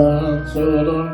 신랑처럼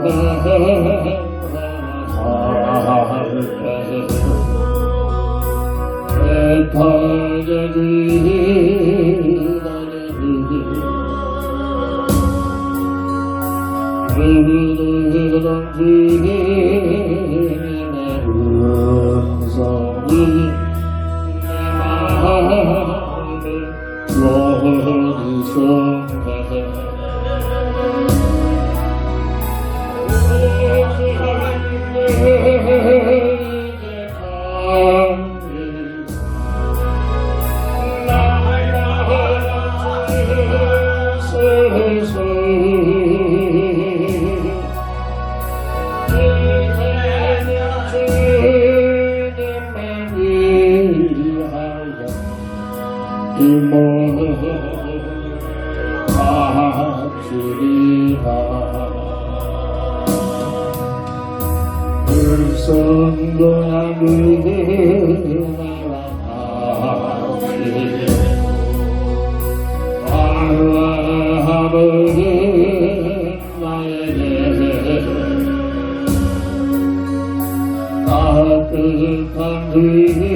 따뜻한 그림의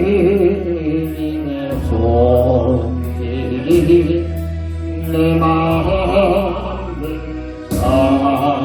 손길이 내 마음을 사로잡네.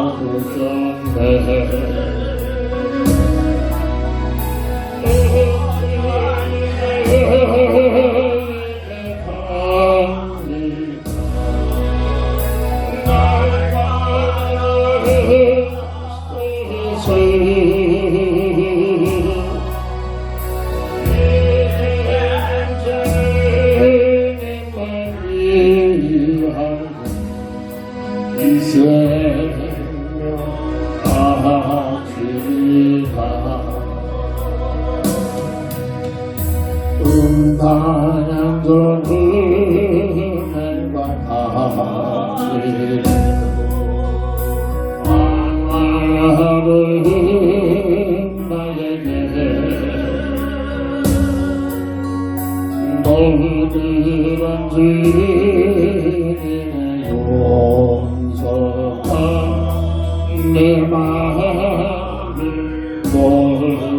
단양전 은혜와 같이 왕하는 나에게 너희들은 주님의 용서가 내 마음을 모이셨네.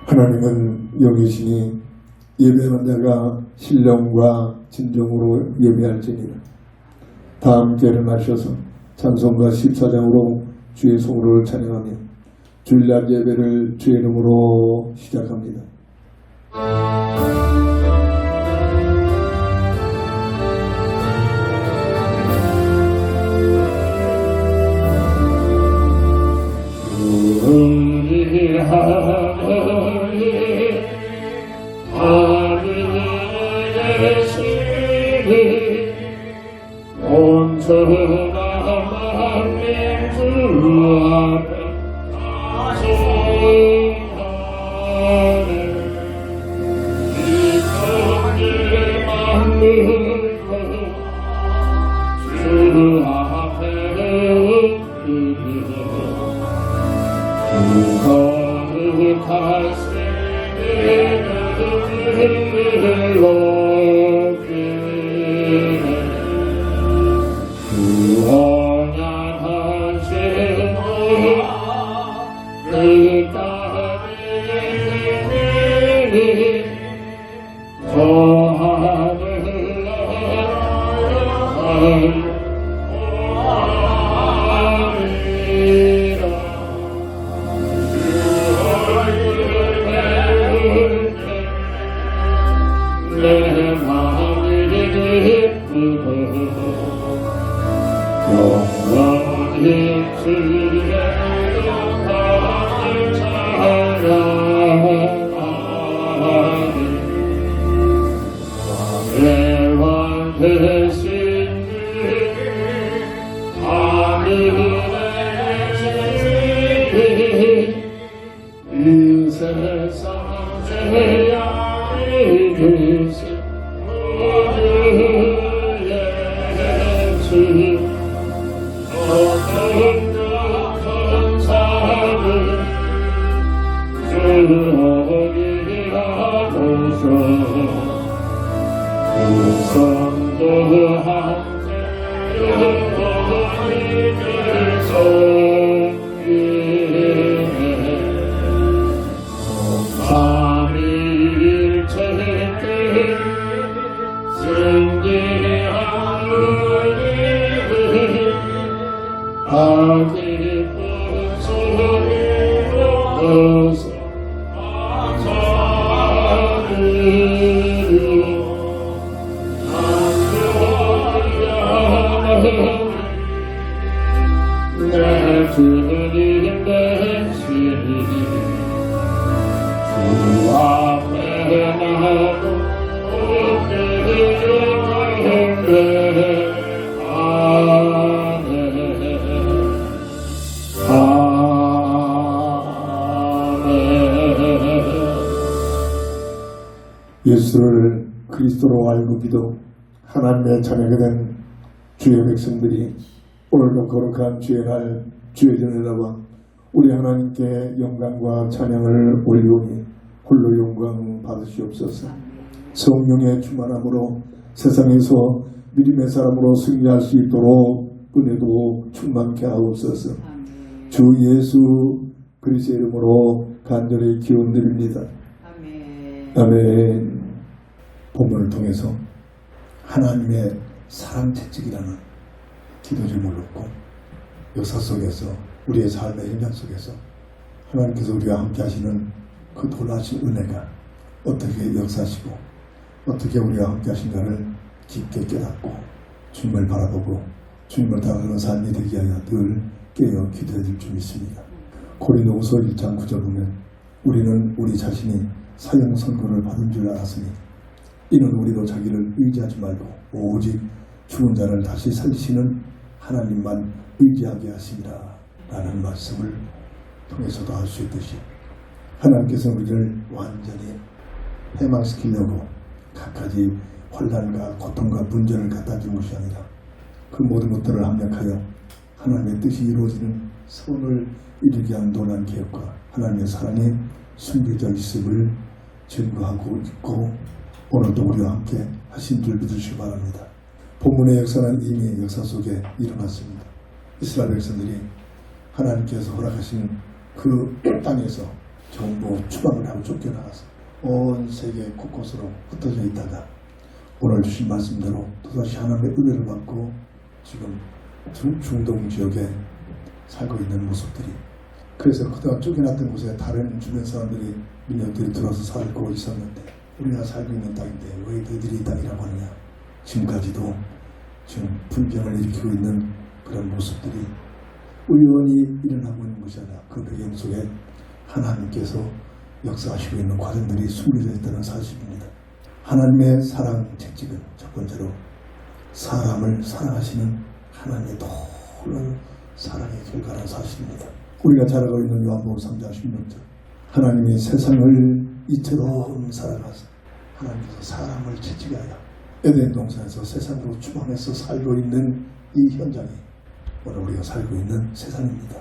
하나님은 여기 계시니 예배하는 자가 신령과 진정으로 예배할지니라. 다 함께 일어나셔서 찬송가 14장으로 주의 성호를 찬양하며 주일날 예배를 주의 이름으로 시작합니다. 내 세상 죄악의 대신 우리의 주 어떤 사람을 주어리하고서 우선도한 주님 대신 주 앞에 나도 예수를 그리스도로 알고 믿어 하나님의 자녀가 된 주의 백성들이 오늘도 거룩한 주의 날 주의 전에 나와 우리 하나님께 영광과 찬양을 올리오니 홀로 영광 받으시옵소서. 성령의 충만함으로 세상에서 믿음의 사람으로 승리할 수 있도록 은혜도 충만케 하옵소서. 주 예수 그리스도의 이름으로 간절히 기원드립니다. 아멘. 본문을 통해서 하나님의 사랑 채찍이라는 기도 제목을 놓고 역사 속에서 우리의 삶의 현장 속에서 하나님께서 우리와 함께 하시는 그 놀라신 은혜가 어떻게 역사하시고 어떻게 우리와 함께 하신가를 깊게 깨닫고 주님을 바라보고 주님을 따르는 삶이 되게 하여 늘 깨어 기도해 줄 줄 믿습니다. 고린도후서 1장 9절 보면 우리는 우리 자신이 사형 선고를 받은 줄 알았으니 이는 우리도 자기를 의지하지 말고 오직 죽은 자를 다시 살리시는 하나님만 의지하게 하시리라 라는 말씀을 통해서도 알 수 있듯이 하나님께서 우리를 완전히 해망시키려고 갖가지 환난과 고통과 문제를 갖다 준 것이 아니라 그 모든 것들을 합력하여 하나님의 뜻이 이루어지는 선을 이루게 한 놀라운 계획과 하나님의 사랑에 숨겨져 있음을 증거하고 있고 오늘도 우리와 함께 하신 줄 믿으시기 바랍니다. 본문의 역사는 이미 역사 속에 일어났습니다. 이스라엘 백성들이 하나님께서 허락하신 그 땅에서 전부 추방을 하고 쫓겨나가서 온 세계 곳곳으로 흩어져 있다가 오늘 주신 말씀대로 또다시 하나님의 은혜를 받고 지금 중동 지역에 살고 있는 모습들이 그래서 그동안 쫓겨났던 곳에 다른 주변 사람들이 민족들이 들어서 살고 있었는데 우리가 살고 있는 땅인데 왜 너희들이 이 땅이라고 하느냐. 지금까지도 지금 분쟁을 일으키고 있는 그런 모습들이 우연히 일어나고 있는 것이 아니라 그 배경 속에 하나님께서 역사하시고 있는 과정들이 숨겨져 있다는 사실입니다. 하나님의 사랑 채찍은 첫 번째로 사람을 사랑하시는 하나님의 놀라운 사랑의 결과라는 사실입니다. 우리가 잘 알고 있는 요한복음 3장 16절 하나님이 세상을 이처럼 사랑하사 하나님께서 사람을 채찍하여 에덴 동산에서 세상으로 추방해서 살고 있는 이 현장이 오늘 우리가 살고 있는 세상입니다.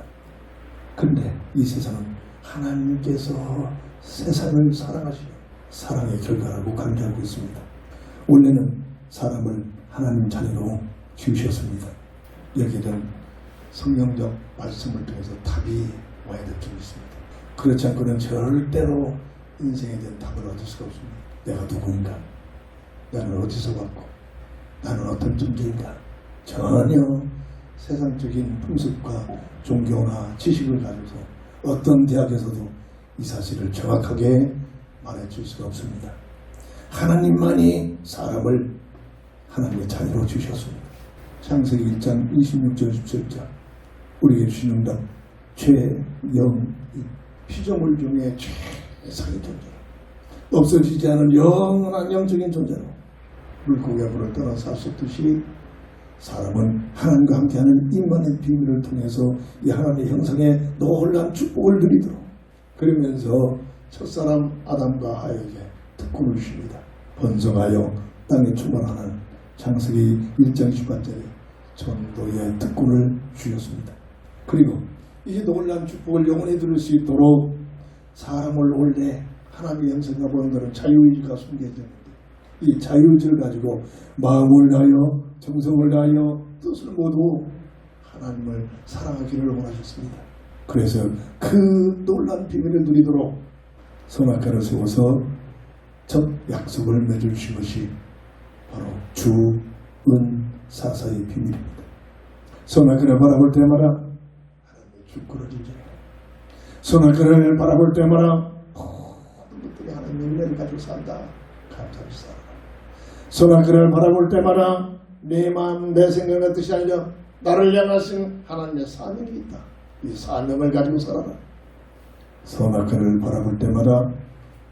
그런데 이 세상은 하나님께서 세상을 사랑하시는 사랑의 결과라고 강조하고 있습니다. 원래는 사람을 하나님 자녀로 지으셨습니다. 여기에는 성경적 말씀을 통해서 답이 와야 될 줄 믿습니다. 그렇지 않고는 절대로 인생에 대한 답을 얻을 수가 없습니다. 내가 누구인가? 나는 어디서 왔고? 나는 어떤 존재인가? 전혀 세상적인 풍습과 종교나 지식을 가지고서 어떤 대학에서도 이 사실을 정확하게 말해줄 수가 없습니다. 하나님만이 사람을 하나님의 자녀로 주셨습니다. 창세기 1장 26절 27절 우리에게 주신 응답 죄영이 피조물 중에 최상의 존재 없어지지 않은 영원한 영적인 존재로 물고기와 물을 떠나 살 수 없듯이 사람은 하나님과 함께하는 임만의 비밀을 통해서 이 하나님의 형상에 놀라운 축복을 누리도록 그러면서 첫사람 아담과 하에게 특권을 주십니다. 번성하여 땅에 충만하는 창세기 1장 18절에 전도의 특권을 주셨습니다. 그리고 이 놀라운 축복을 영원히 들을 수 있도록 사람을 원래 하나님의 형상과 보는 것은 자유의지가 숨겨졌는데 이 자유의지를 가지고 마음을 다하여 정성을 다하여 뜻을 모두 하나님을 사랑하기를 원하셨습니다. 그래서 그 놀라운 비밀을 누리도록 선악과를 세워서 첫 약속을 맺어주신 것이 바로 주은사사의 비밀입니다. 선악과를 바라볼 때마다 하나님의 주권을 인정해요. 선악과를 바라볼 때마다 모든 것들이 하나님의 은혜를 가지고 산다. 감사를 쌓아라. 선악과를 바라볼 때마다 내 마음 내 생각의 뜻이 아니라 나를 향하신 하나님의 사명이 있다. 이 사명을 가지고 살아라. 선악과를 바라볼 때마다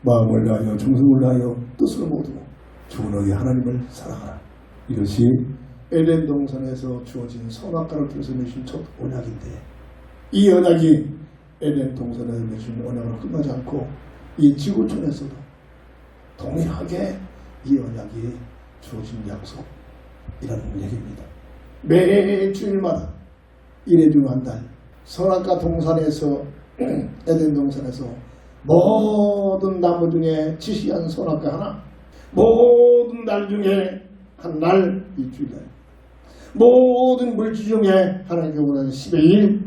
마음을 다하여 정성을 다하여 뜻을 모두 주 너희 하나님을 사랑하라. 이것이 에덴 동산에서 주어진 선악과를 통해서 맺은 첫 언약인데 이 언약이 에덴 동산에서 맺은 언약으로 끝나지 않고 이 지구촌에서도 동일하게 이 언약이 주어진 약속이라는 얘기입니다. 매 주일마다 이래 중 한 달 선악과 동산에서 에덴 동산에서 모든 나무 중에 지시한 선악과 하나, 모든 날 중에 한 날 이 주일날, 모든 물질 중에 하나님께 원하는 10의 1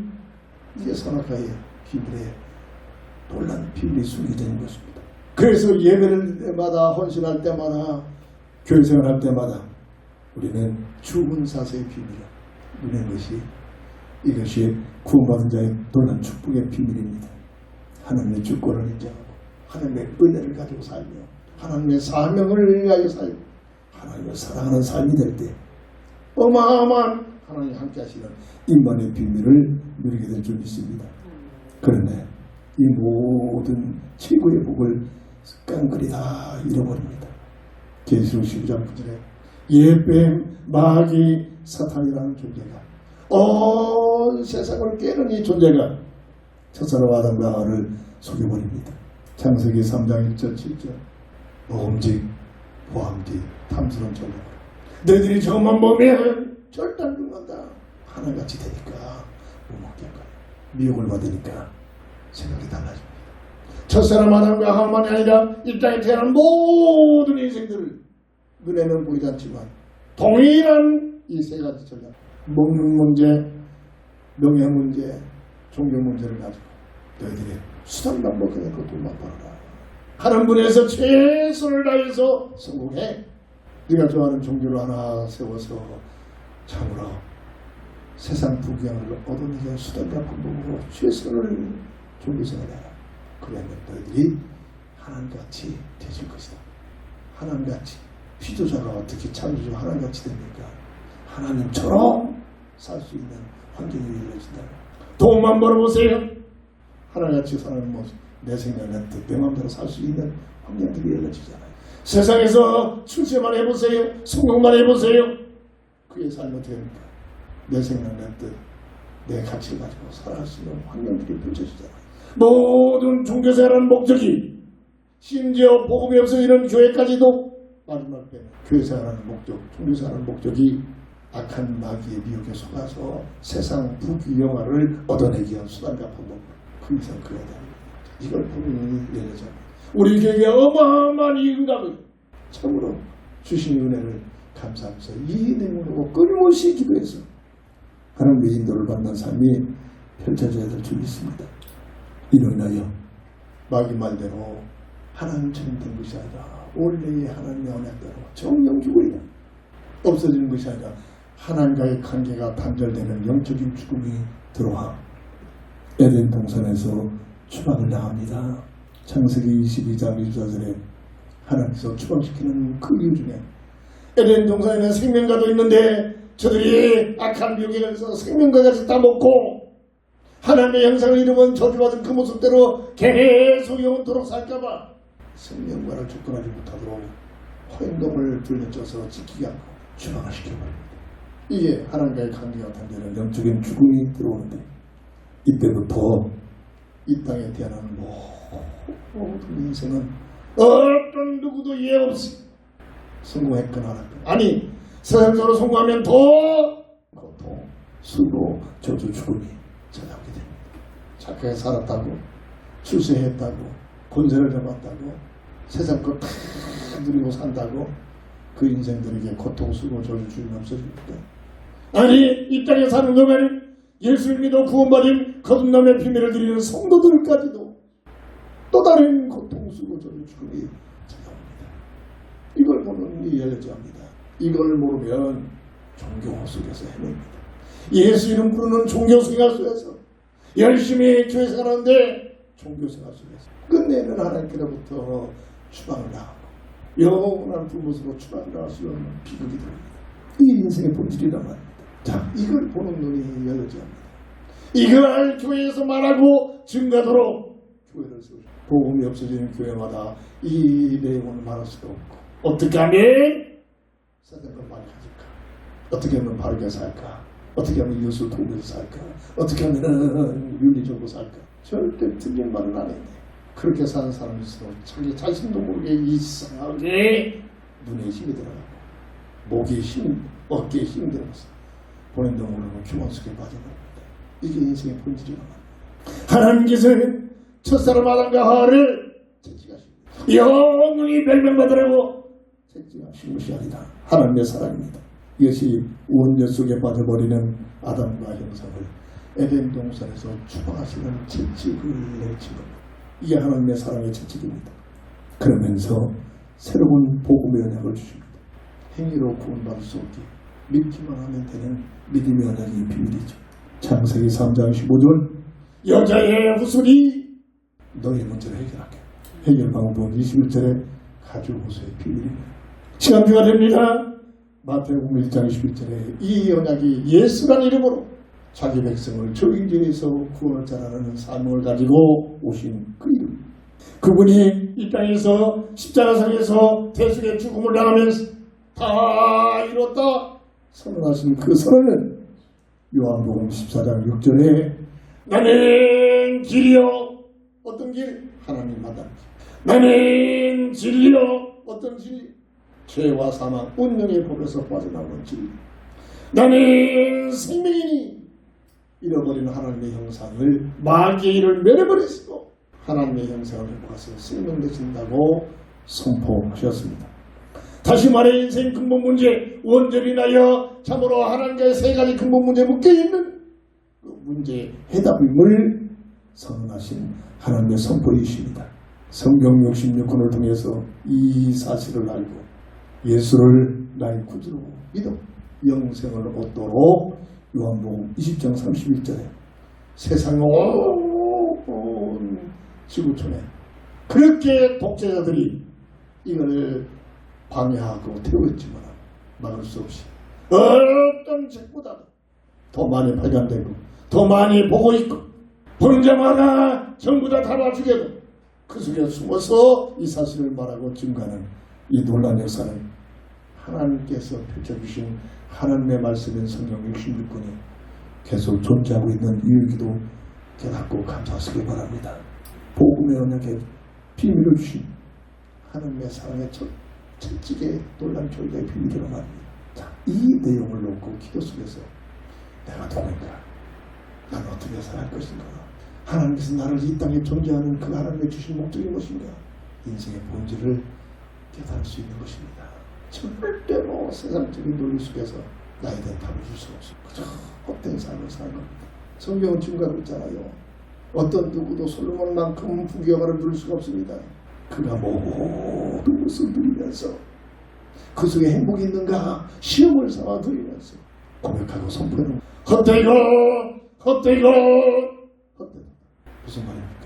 이게 선악과의 비밀에 놀라운 비밀이 숨겨져 있는 것입니다. 그래서 예배를 때마다 헌신할 때마다 교회 생활할 때마다 우리는 주은사사의 비밀을 누리는 것이 이것이 구원받은 자의 놀라운 축복의 비밀입니다. 하나님의 주권을 인정하고 하나님의 은혜를 가지고 살며 하나님의 사명을 위하여 살며 하나님을 사랑하는 삶이 될 때 어마어마한 하나님이 함께 하시는 임만의 비밀을 누리게 될 줄 믿습니다. 그런데 이 모든 최고의 복을 깡그리 다 잃어버립니다. 계시록 12장 9절에 예뱀, 마귀, 사탄이라는 존재가 온 세상을 깨는 이 존재가 첫사람 아담과 하와를 속여버립니다. 창세기 3장 1절 7절 모험직, 보암직, 탐스러운 전략 너희들이 저것만 보면 절단 죽는다. 하나같이 되니까 못 먹겠거든. 미혹을 받으니까 생각이 달라집니다. 첫사람 아담과 하와만이 아니라 이 땅에 태어난 모든 인생들을 눈에는 보이지 않지만 동일한 이 세 가지 전략 먹는 문제, 명예 문제, 종교 문제를 가지고 너희들이 수단 방법에 그것만 벌어라. 하는 분에서 최선을 다해서 성공해. 네가 좋아하는 종교를 하나 세워서 참으로 세상 부귀영을 얻어내기 위한 수단과 방법으로 최선을 종교생활해라. 그러면 너희들이 하나님같이 되실 것이다. 하나님같이 피조자가 어떻게 창조주 하나님같이 됩니까? 하나님처럼 살 수 있는 환경이 열려진다. 돈만 벌어보세요. 하나님같이 사는 모습, 내 생각, 내 뜻, 내 마음대로 살 수 있는 환경들이 열려지잖아요. 세상에서 출세만 해보세요. 성공만 해보세요. 그게 삶이 됩니까? 내 생각, 내 뜻, 내 가치를 가지고 살아갈 수 있는 환경들이 펼쳐지잖아요. 모든 종교생활하는 목적이 심지어 복음이 없어 이런 교회까지도 마지막 때는 교회생활하는 목적, 종교생활하는 목적이 악한 마귀의 미혹에 속아서 세상 부귀영화를 얻어내기 위한 수단과 방법 그 이상 그래야 됩니다. 이걸 보면 열려져 우리 교회에 어마어마한 이 응답을 참으로 주신 은혜를 감사하면서 이 내용으로 끊임없이 기도해서 하나님의 인도를 받는 삶이 펼쳐져야 될 줄 믿습니다. 이로 인하여 마귀 말대로 하나님처럼 된 것이 아니라 원래의 하나님의 언약대로 정령주의가 없어지는 것이 아니라 하나님과의 관계가 단절되는 영적인 죽음이 들어와 에덴 동산에서 추방을 당합니다. 창세기 22장 24절에 하나님께서 추방시키는 그 이유 중에 에덴 동산에는 생명과도 있는데 저들이 악한 미혹에서 생명과 같이 따먹고 하나님의 형상을 잃으면 저주받은 그 모습대로 계속 영원토록 살까봐 생명과를 접근하지 못하도록 허행동을 불려줘서 지키게 하고 추방을 시켜버립니다. 이게 하나님과의 관계가 단절된 영적인 죽음이 들어오는데 이때부터 이 땅에 태어나는 모든 인생은 어떤 누구도 예 없이 성공했거나 안 했거나, 아니 세상적으로 성공하면 더 고통, 수고, 저주, 죽음이 찾아오게 됩니다. 착하게 살았다고, 출세했다고, 권세를 잡았다고, 세상 것 다 누리고 산다고 그 인생들에게 고통, 수고, 저주, 죽음이 없어집니까? 아니 이 땅에 사는 동안 예수를 믿어 구원받은 거듭남의 비밀을 드리는 성도들까지도 또 다른 고통, 수고, 저주, 죽음이 찾아옵니다. 이걸 보는 눈이 열려져야 합니다. 이걸 모르면 종교 속에서 헤맵니다. 예수 이름 부르는 종교 생활 속에서 열심히 교회 생활하는데 종교 생활 속에서 끝내는 하나님께로부터 추방을 당하고 영원한 불못으로 추방을 당할 수 없는 비극이 됩니다. 이 인생의 본질이란 말입니다. 자, 이걸 보는 눈이 열려져야 합니다. 이걸 교회에서 말하고 증가하도록 교회를 세우죠. 복음이 없어지는 교회마다 이 내용을 말할 수도 없고, 어떻게 하면 세상을 많이 가질까? 어떻게 하면 바르게 살까? 어떻게 하면 이웃을 도우면서 살까? 어떻게 하면 윤리적으로 살까? 절대 틀린 말은 안 했네. 그렇게 사는 사람일수록 자기 자신도 모르게 이상하게 눈에 힘이 들어가고 목에 힘, 어깨에 힘이 들어가서 본인도 모르는 교만 속에 빠져버립니다. 이게 인생의 본질이란 말입니다. 하나님께서는 첫사람 아담과 하와를 채찍하십니다. 영원히 멸망받으라고 채찍하신 것이 아니라 하나님의 사랑입니다. 이것이 원죄 속에 빠져버리는 아담과 형상을 에덴 동산에서 추방하시는 채찍을 내친 겁니다. 이게 하나님의 사랑의 채찍입니다. 그러면서 새로운 복음의 언약을 주십니다. 행위로 구원받을 수 없게 믿기만 하면 되는 믿음의 언약이 비밀이죠. 창세기 3장 15절 여자의 후손이 너의 문제를 해결하게. 해결 방법은 21절에 가죽 호수의 비밀입니다. 시간표가 됩니다. 마태복음 1장 21절에 이 언약이 예수란 이름으로 자기 백성을 저인지에서 구원을 자라는 삶을 가지고 오신 그 이름. 그분이 이 땅에서 십자가상에서 대속의 죽음을 당하면서 다 이뤘다 선언하신 그 선언은 요한복음 14장 6절에 나는 길이요. 어떤 길? 하나님 만나는 길. 나는 진리요. 어떤 진리? 죄와 사망, 운명의 법에서 빠져나오는 진리. 나는 생명이니 잃어버린 하나님의 형상을 마귀의 일을 멸해버리시고 하나님의 형상을 회복하셔서 생명 되신다고 선포하셨습니다. 다시 말해 인생 근본 문제, 원죄로 인하여 참으로 하나님과의 세 가지 근본 문제에 묶여있는 그 문제의 해답임을 선언하신 하나님의 선포이십니다. 성경 66권을 통해서 이 사실을 알고 예수를 나의 구주로 믿어 영생을 얻도록 요한복음 20장 31절에 세상 온 지구촌에 그렇게 독재자들이 이걸 방해하고 태우었지만 막을 수 없이 어떤 책보다도 더 많이 발간되고 더 많이 보고 있고 보는 자마다 전부 다 달아주게도 그 속에 숨어서 이 사실을 말하고 증가하는 이 놀라운 역사는 하나님께서 펼쳐주신 하나님의 말씀인 성경 66권이 계속 존재하고 있는 이유이기도 깨닫고 감사하시기 바랍니다. 복음의 언약에 비밀을 주신 하나님의 사랑의 채찍의 놀란 교회의 비밀을 말합니다. 자, 이 내용을 놓고 기도 속에서 내가 누구인가? 나는 어떻게 살아갈 것인가? 하나님께서 나를 이 땅에 존재하는 그 하나님의 주신 목적이 무엇인가? 인생의 본질을 깨달을 수 있는 것입니다. 절대로 세상적인 논리 속에서 나에 대한 답을 줄 수 없습니다. 그저 헛된 삶을 사는 겁니다. 성경은 증거하고 있잖아요. 어떤 누구도 솔로몬만큼 부귀영화를 누릴 수가 없습니다. 그가 모든 것을 누리면서 그 속에 행복이 있는가 시험을 삼아 누리면서 고백하고 선포하는 헛되고 무슨 말입니까?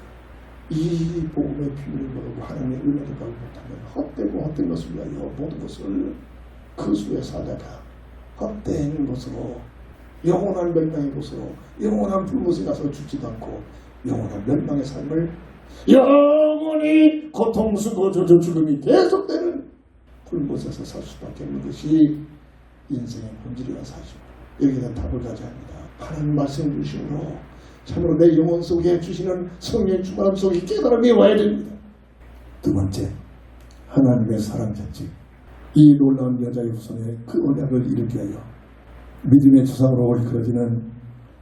이 복음의 비밀을 모르고 하나님의 은혜를 받지 못하면 헛된 것을 위하여 모든 것을 그 수에 살다가 헛된 것으로 영원한 멸망의 곳으로 영원한 불못에 가서 죽지도 않고 영원한 멸망의 삶을 영원히 고통, 수고, 저주, 죽음이 계속되는 불못에서 살 수밖에 없는 것이 인생의 본질이라 사실. 여기에 대한 답을 가져야 합니다. 하나님 말씀 주심으로 참으로 내 영혼 속에 주시는 성령의 충만함 속에 깨달음이 와야 됩니다. 두 번째, 하나님의 사랑 자식. 이 놀라운 여자의 후손에 그 언약을 이루게 하여 믿음의 조상으로 이끌어지는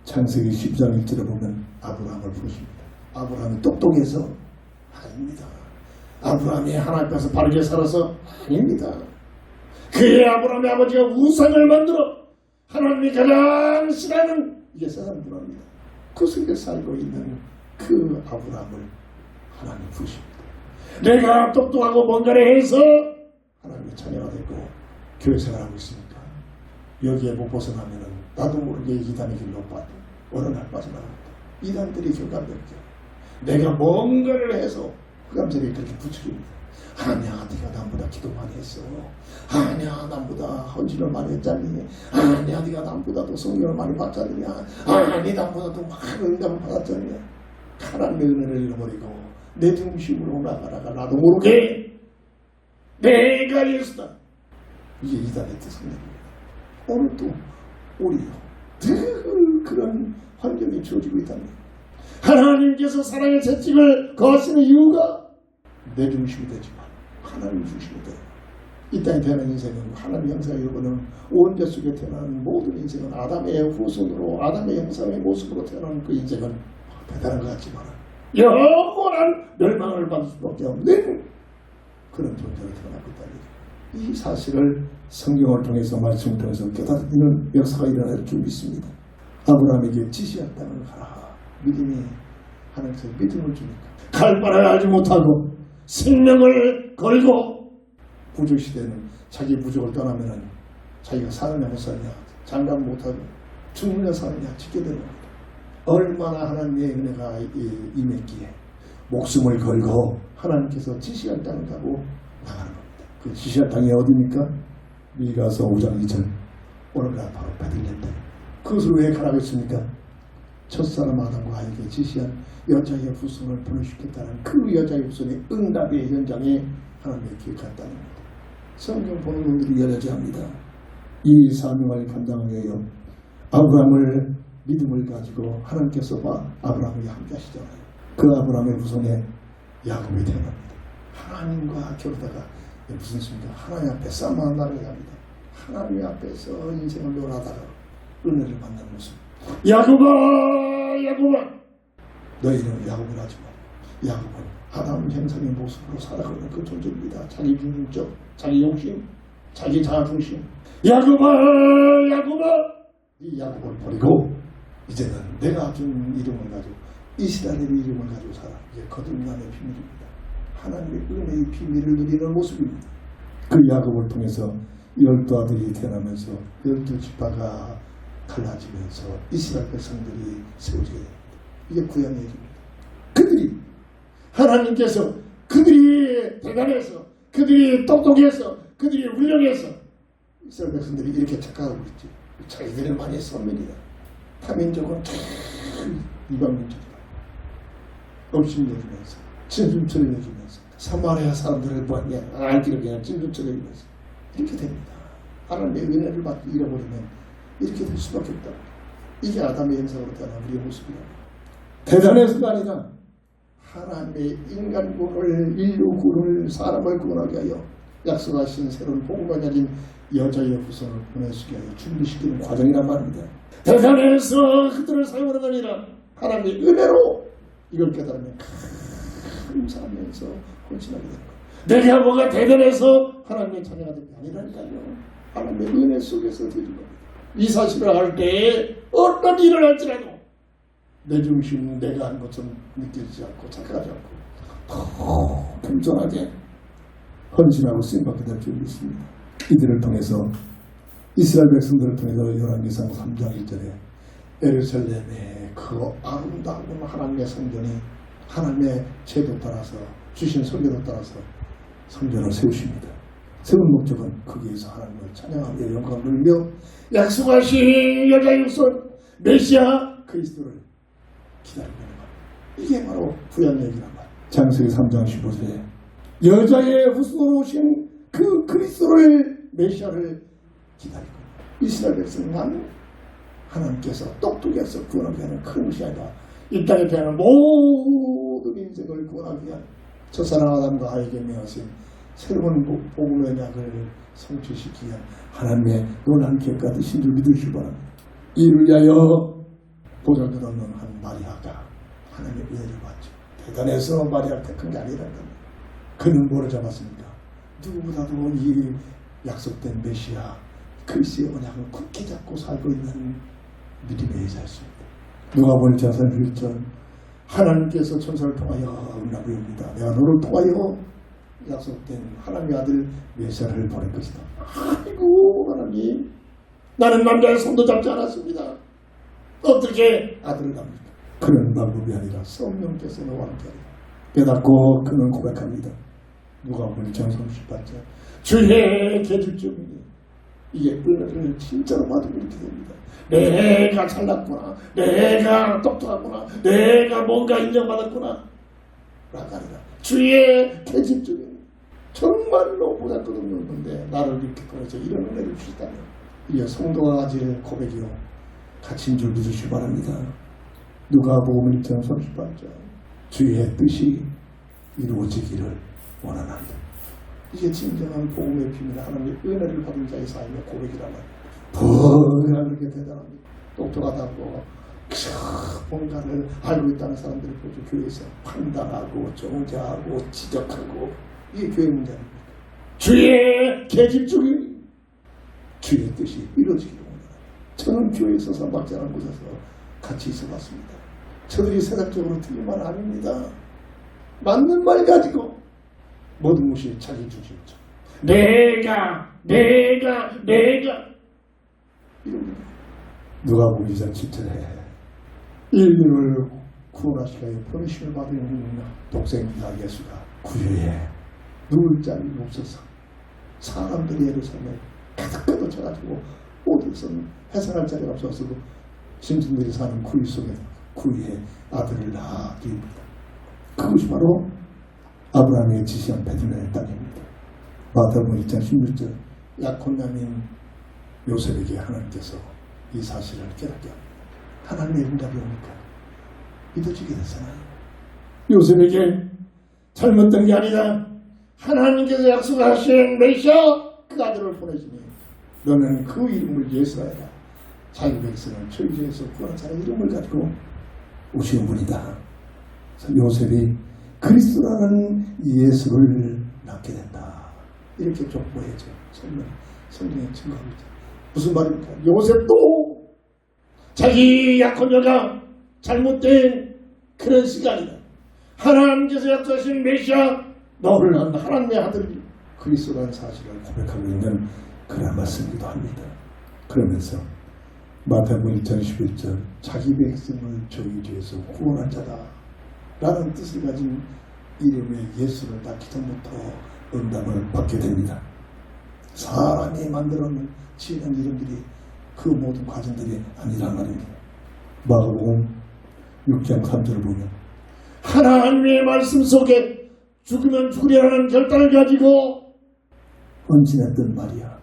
창세기 10장 1절에 보면 아브라함을 부르십니다. 아브라함이 똑똑해서 아닙니다. 아브라함이 하나님 앞에서 바르게 살아서 아닙니다. 그의 아브라함의 아버지가 우상을 만들어 하나님이 가장 싫어하는 이게 세상 문화입니다. 그 속에 살고 있는 그 아브라함을 하나님 부르십니다. 내가 똑똑하고 뭔가를 해서 하나님의 자녀가 되고 교회 생활하고 있으니까 여기에 못 벗어나면은 나도 모르게 이단의 길로 빠져 어느 날 빠져나갑니다. 이단들이 교감되죠. 내가 뭔가를 해서 흑암색이 그렇게 부추깁니다. 아니야, 네가 남보다 기도 많이 했어. 아니야, 남보다 헌신을 많이 했잖니. 아니야, 네가 남보다도 성경을 많이 봤잖니. 아니, 남보다도 많은 응답을 받았잖니. 하나님의 은혜를 잃어버리고 내 중심으로 나가다가 나도 모르게 내가 예수다. 이게 이단의 뜻입니다. 오늘도 오히려 늘 그런 환경이 주어지고 있답니다. 하나님께서 사랑의 채찍을 거하시는 이유가 내 중심이 되지만 하나님 중심이 돼요. 이 땅에 태어난 인생은 하나님의 형상의 여러분은 온 젖속에 태어난 모든 인생은 아담의 후손으로 아담의 형상의 모습으로 태어난 그 인생은 대단한 것 같지만 영원한 멸망을 받을 수밖에 없는 그런 존재로 태어나고 있다는 거죠. 이 사실을 성경을 통해서 말씀을 통해서 깨닫는 역사가 일어날 줄 믿습니다. 아브라함에게 지시한 땅을 가라. 믿음이 하나님께서 믿음을 주니까 갈 바를 알지 못하고 생명을 걸고 부족시대는 자기 부족을 떠나면은 자기가 사느냐 못 사느냐 장담 못하고 죽느냐 사느냐 짓게 되는 겁니다. 얼마나 하나님의 은혜가 임했기에 목숨을 걸고 하나님께서 지시한 땅을 가고 나가는 겁니다. 그 지시한 땅이 어디입니까? 미가서 5장 2절 오늘날 바로 베들레헴 땅. 그것을 왜 가라고 했습니까? 첫사람 아담과 하에게 지시한 여자의 후손을 보내시겠다는 그 여자의 후손의 응답의 현장에 하나님의 기획했다는 겁니다. 성경 보는 분들이 열려져야 합니다. 이 사명을 감당하기 위하여 아브라함을 믿음을 가지고 하나님께서 아브라함에게 함께 하시잖아요. 그 아브라함의 후손에 야곱이 태어납니다. 하나님과 겨루다가 무슨 소리입니까? 하나님 앞에 싸움한다는 얘기합니다. 하나님 앞에서 인생을 놀아다가 은혜를 받는 모습. 야곱아, 야곱아. 너희는 야곱을 하지 마. 야곱은 아담 형상의 모습으로 살아가는 그 존재입니다. 자기 중심적, 자기 용심, 자기 자아중심. 야곱아, 야곱아. 이 야곱을 버리고 이제는 내가 준 이름을 가지고 이스라엘의 이름을 가지고 살아. 이게 거듭남의 비밀입니다. 하나님의 은혜의 비밀을 누리는 모습입니다. 그 야곱을 통해서 12 아들이 태어나면서 12지파가 갈라지면서 이스라엘 백성들이 세워지게 됩니다. 이게 구약의 얘기입니다. 그들이 하나님께서 그들이 대단해서 그들이 똑똑해서 그들이 훌륭해서 이스라엘 백성들이 이렇게 착각하고 있지. 자기들은 많이 선민이다. 타민족은 이방민족이다. 업신여주면서 찜질처리 해주면서 사마리아 사람들을 보았냐 알기를 그냥 찜질처리 해주면서 이렇게 됩니다. 하나님의 은혜를 받고 잃어버리면 이렇게 될 수밖에 없다. 이게 아담의 형상으로 태어난 우리의 모습이다. 대단해서가 아니라 하나님의 인간군을 인류군을 사람을 구원하게 하여 약속하신 새로운 복음을 가진 여자의 후손을 보내시게 하여 준비시키는 과정이란 말입니다. 대단해서 그들을 사용하는 게 아니라 하나님의 은혜로 이걸 깨달으면 감사하면서 헌신하게 되는 거예요. 내가 뭐가 대단해서 하나님의 자녀가 된 게 아니라니까요. 하나님의 은혜 속에서 되는 겁니다. 이 사실을 알 때에 어떤 일을 할지라도 내 중심 내가 한 것처럼 느껴지지 않고 착각하지 않고 겸손하게 헌신하고 쓰임받게 될 줄 믿습니다. 이들을 통해서 이스라엘 백성들을 통해서 열왕기상 3장 1절에 예루살렘의 그 아름다운 하나님의 성전이 하나님의 제도 따라서 주신 설계도 따라서 성전을 세우십니다. 세운 목적은 거기에서 하나님을 찬양하며 영광을 돌리며 약속하신 여자의 후손 메시아 그리스도를 기다리는 것. 이게 바로 구약 얘기란 말. 창세기 3장 15절에 여자의 후손으로 오신 그 그리스도를 메시아를 기다리고 이스라엘 백성만 하나님께서 똑똑해서 구원하게 하는 큰 시야가 이 땅에 태어난 모든 인생을 구원하기 위한 첫사랑 아담과 하에게 명하신 새로운 복음의 언약을 성취시키기 위한 하나님의 놀라운 계획과 뜻인 줄 믿으시기 바랍니다. 이를 위하여 보잘것 없는 한 마리아가 하나님의 은혜를 받죠. 대단해서 마리아를 택한 게 아니라는 겁니다. 그는 뭐를 잡았습니까? 누구보다도 이 약속된 메시아 그리스의 언약을 굳게 잡고 살고 있는 믿음의 여자였습니다. 누가복음 1장 1절 하나님께서 천사를 통하여 응답을 옵니다. 내가 너를 통하여 약속된 하나님의 아들 메시아를 보낼 것이다. 아이고 하나님, 나는 남자의 손도 잡지 않았습니다. 어떻게 아들을 낳습니까? 그는 방법이 아니라 성령께서 너와 함께하리라. 깨닫고 그는 고백합니다. 누가복음 1장 38절 주의 계집종이니 이게 은혜를 진짜로 받으면 이렇게 됩니다. 내가 잘났구나, 내가 똑똑하구나, 내가 뭔가 인정받았구나 라가 아니라 주의 계집종이니 정말로 보잘것없는데 나를 이렇게 보내서 이런 은혜를 주시다면 이게 성도가 가질 고백이요 갇힌 줄 믿으시기 바랍니다. 누가복음 1장 38절 주의 뜻이 이루어지기를 원하나이다. 이게 진정한 복음의 비밀, 하나님의 은혜를 받은 자의 삶의 고백이란 말이에요. 뭐가 그렇게 대단합니다. 똑똑하다고 뭔가를 알고 있다는 사람들을 보죠. 교회에서 판단하고 정죄하고 지적하고 이게 교회 문제입니다. 주의 계집종이 주의 뜻이 이루어지기를 원합니다. 저는 교회에 있어서 막자란 곳에서 같이 있어봤습니다. 저들이 세상적으로 틀린 말 아닙니다. 맞는 말 가지고 모든 것이 자기 중심이죠. 내가 이럽니다. 누가복음 2장 7절에 인류를 구원하시기 위해 보내심을 받은 독생자 예수가 구유에 누울 자리 없어서 사람들이 예루살렘에 가득가득 쳐가지고 어디선 해산할 자리가 없어서 짐승들이 사는 구유 속에 구유의 아들을 낳아줍니다. 그것이 바로 아브라함의 지시한 베들레헴 땅입니다. 마태복음 1장 16절 약혼남인 요셉에게 하나님께서 이 사실을 깨닫게 합니다. 하나님의 응답이 오니까 믿어지게 되잖아요. 요셉에게 잘못된 게 아니다. 하나님께서 약속하신 메시아 그 아들을 보내시니 너는 그 이름을 예수하여라. 자기 백성을 저주에서 구원하는 이름을 가지고 오신 분이다. 요셉이 그리스도라는 예수를 낳게 된다. 이렇게 족보해죠. 성경에 증거합니다. 무슨 말입니까? 요셉도 자기 약혼녀가 잘못된 그런 시간이다. 하나님께서 약속하신 메시아 너를 낳은 하나님의 아들이 그리스도라는 사실을 고백하고 있는 그런 말씀이기도 합니다. 그러면서 마태복음 1장 11절 자기 백성을 저주에서 구원한 자다 라는 뜻을 가진 이름의 예수를 낳기 전부터 응답을 받게 됩니다. 사람이 만들어낸 지은 이름들이 그 모든 과정들이 아니란 말입니다. 마가복음 6장 3절을 보면 하나님의 말씀 속에 죽으면 죽으리라는 결단을 가지고 헌신했던 말이야.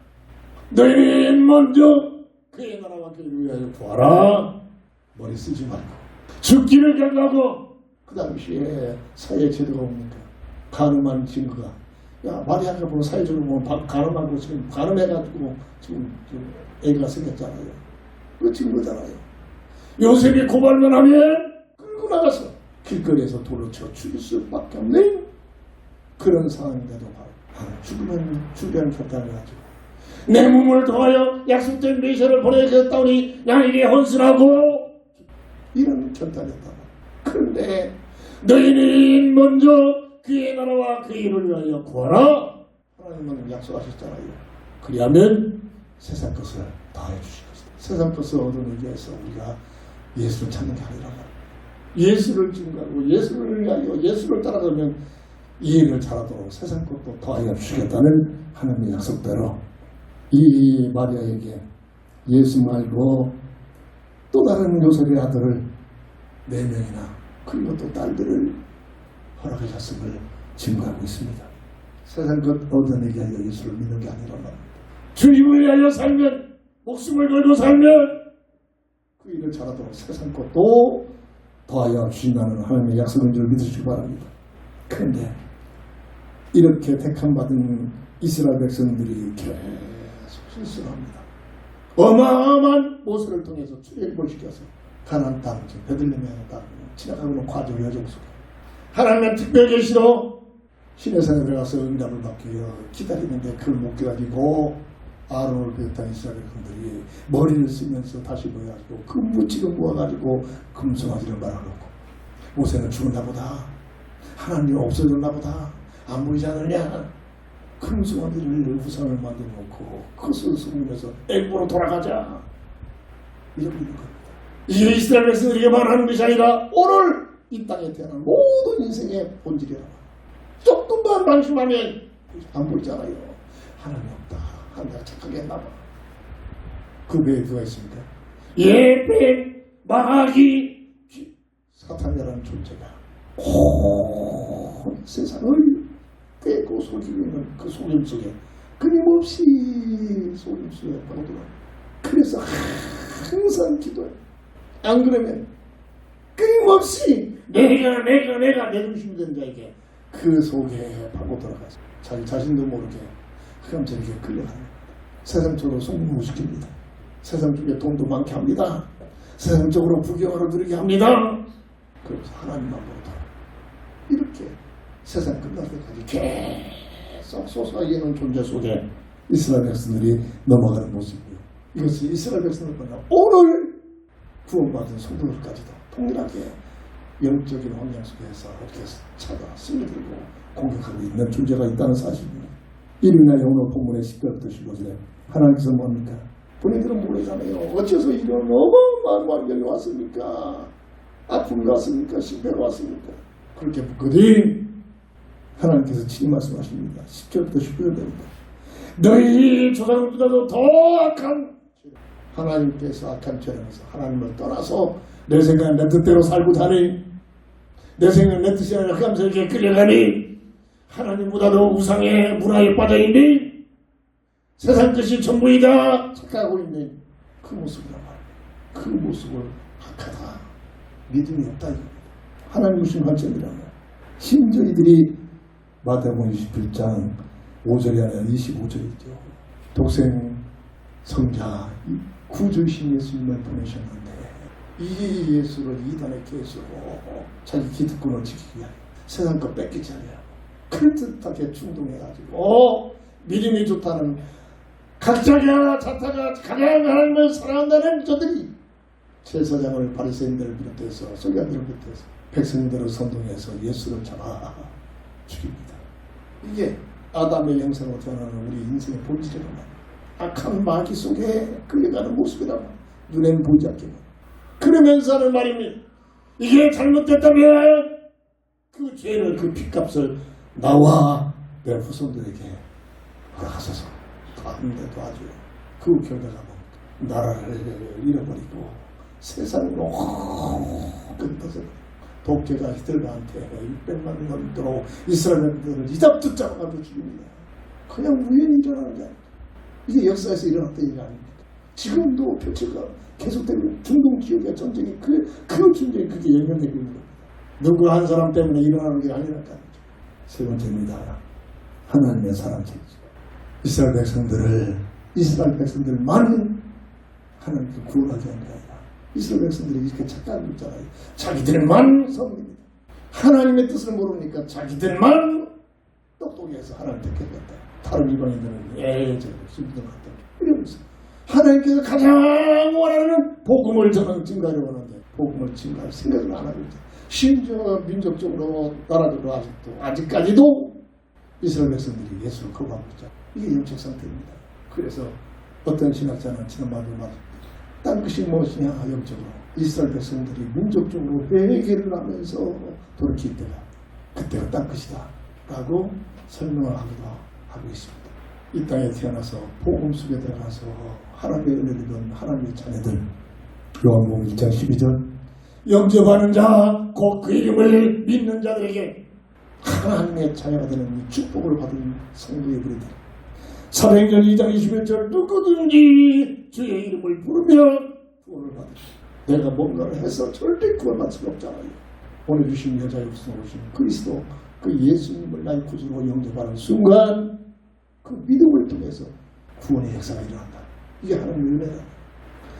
너희는 먼저 그의 나라와 그를 위하여 구하라. 머리 쓰지 말고 죽기를 결단하고 그 당시에 사회 제도가 옵니까? 가늠한 증거가 야 마리아가 보면 사회적으로 보면 가늠하고 지금 가늠해가지고 지금 애가 생겼잖아요. 그 증거잖아요. 요셉이 고발만 하면 끌고 나가서 길거리에서 돌로 쳐 죽일 수밖에 없는 그런 상황인데도 죽으면 죽으라는 결단을 가지고 내 몸을 더하여 약속된 메시아를 보내겠다오니 나에게 헌신하고 이런 결단이었다고. 그런데 너희는 먼저 그의 나라와 그의 일을 위하여 구하라. 하나님은 약속하셨잖아요. 그리하면 세상 것을 다해 주실 것이다. 세상 것을 얻어내기 위해서 우리가 예수를 찾는 게 아니라 예수를 증거하고 예수를 위하여 예수를 따라가면 이 일을 잘하도록 세상 것도 더하여 주시겠다는 하나님의 약속대로 이 마리아에게 예수 말고 또 다른 요셉의 아들을 4명이나 그리고 또 딸들을 허락하셨음을 증거하고 있습니다. 세상 것 얻어내기 위하여 예수를 믿는 게 아니란 말입니다. 주님을 위하여 살면 목숨을 걸고 살면 그 일을 잘하도록 세상 것도 더하여 주신다는 하나님의 약속인 줄 믿으시기 바랍니다. 그런데 이렇게 택함받은 이스라엘 백성들이 계속 실수를 합니다. 어마어마한 모세를 통해서 출애굽을 시켜서 가나안 땅, 베들레헴의 땅 지나가고 있는 과정 여정 속에 하나님의 특별 계시로 신의 산에 들어가서 응답을 받기 위해 기다리는데 그걸 못 기다리고 아론을 비롯한 이스라엘 백성들이 머리를 쓰면서 다시 모여가지고 그 무치를 모아가지고 금송아지를 말아놓고 모세는 죽었나 보다, 하나님이 없어졌나 보다, 안 보이지 않느냐, 금송아지를 우상을 만들어 놓고 그것을 숨기면서 애굽으로 돌아가자 이렇게 되는 겁니다. 이게 이스라엘 백성들에게 말하는 것이 아니라 오늘 이 땅에 태어난 모든 인생의 본질이라. 조금만 방심하면 안 보이잖아요. 하나님 없다, 하나님 착하게 했나 봐. 그 외에 누가 있습니까? 예배, 마귀, 사탄이라는 존재가 온 세상을 떼고 속이고 있는 그 속임 속에 끊임없이 속임 속에 파고들어요. 그래서 항상 기도해. 안 그러면 끊임없이 내가 내 중심이 된 자에게 그 속에 파고들어가서 자기 자신도 모르게 흑암절에게 끌려가는 겁니다. 세상 쪽으로 성공을 시킵니다. 세상 쪽에 돈도 많게 합니다. 세상 쪽으로 부귀영화를 누리게 합니다. 그래서 하나님만 보다 이렇게 세상 끝날 때까지 계속 솟아있는 존재 속에 이스라엘 백성들이 넘어가는 모습이고요. 이것이 이스라엘 백성들뿐만 아니라 오늘 구원받은 성도들까지도 통일하게 영적인 환경 속에서 이렇게 차가 스며들고 공격하고 있는 존재가 있다는 사실입니다. 이로 인하여 오늘 본문의 10절부터 15절에 하나님께서 뭡니까? 본인들은 모르잖아요. 어째서 이런 어마어마한 환경이 왔습니까? 아픔이 왔습니까? 실패가 왔습니까? 그렇게 묻거든 하나님께서 친히 말씀하십니다. 10절부터 15절 됩니다. 너희 조상들보다도 더 악한 하나님께서 악한 죄라면서 하나님을 떠나서 내 생각은 내 뜻대로 살고 사니, 내 생각은 내 뜻이 아니라 흑암세계에 끌려가니, 하나님보다도 우상의 문화에 빠져있니, 세상 뜻이 전부이다 착각하고 있는 그 모습이란 말이에요. 그 모습을 악하다, 믿음이 없다 이겁니다. 하나님 무슨 관점이라면 심지어 이들이 마태복음 27장 5절이 아니라 25절이죠. 독생 성자 구주이신 예수님을 보내셨는데 이 예수를 이단의 계수로 자기 기득권을 지키기 위하여 세상 것 뺏기지 않으려고 그럴듯하게 충동해가지고 믿음이 좋다는 각자가 자타가 가장 하나님을 사랑한다는 저들이 제사장을 바리새인들을 비롯해서 서기관들을 비롯해서 백성들을 선동해서 예수를 잡아 죽입니다. 이게 아담의 형상으로 태어나는 우리 인생의 본질이란 말이에요. 악한 마귀 속에 끌려가는 모습이란 말이에요. 눈에는 보이지 않겠나. 그러면서 하는 말입니다. 이게 잘못됐다면 그 죄를 그 핏값을 나와 내 후손들에게 하소서. 다른데도 아주 그 결과가 뭡니까? 나라를 잃어버리고 세상으로 끝내서 독재자 히틀러한테 600만 년도로 이스라엘들을 이잡듯 잡아가지고 죽입니다. 그냥 우연히 일어나는 게 아닙니다. 이게 역사에서 일어났던 일이 아닙니까? 지금도 표체가 계속되고 중동 지역의 전쟁이 그 전쟁이 그게 연결되고 있는 겁니다. 누구 한 사람 때문에 일어나는 게 아니랄까. 세 번째입니다. 하나님의 사랑 체질. 이스라엘 백성들만 하나님께 구원하게 한 게 아니라 이스라엘 백성들이 이렇게 착각하고 있잖아요. 자기들만 섬깁니다. 하나님의 뜻을 모르니까 자기들만 똑똑해서 하나님 택했다. 다른 이방인들은 저거 힘든 것 같다. 이러고 있어요. 하나님께서 가장 원하는 복음을 저는 증가하려고 하는데 복음을 증가할 생각을 안 하고 있다. 심지어 민족적으로 나라적으로 아직까지도 이스라엘 백성들이 예수를 거부하고 있죠. 이게 영적 상태입니다. 그래서 어떤 신학자는 지난번에 말했습니다. 딴 것이 무엇이냐 영적으로 이스라엘 백성들이 민족적으로 회개를 하면서 돌이킬 때가 그때가 딴 것이다 라고 설명을 하기도 하고 있습니다. 이 땅에 태어나서 복음 속에 들어가서 하나님의 은혜를 입은 하나님의 자녀들 요한복음 1장 12절 영접하는 자 곧 그 이름을 믿는 자들에게 하나님의 자녀가 되는 이 축복을 받은 성도의 우리들 사도행전 2장 21절 누구든지 주의 이름을 부르면 구원을 받으시오. 내가 뭔가를 해서 절대 구원받을 수 없잖아요. 오늘 주신 여자 육신으로 오신 그리스도 그 예수님을 나의 구주로 영접하는 순간 그 믿음을 통해서 구원의 역사가 일어난다. 이게 하나님의 은혜다.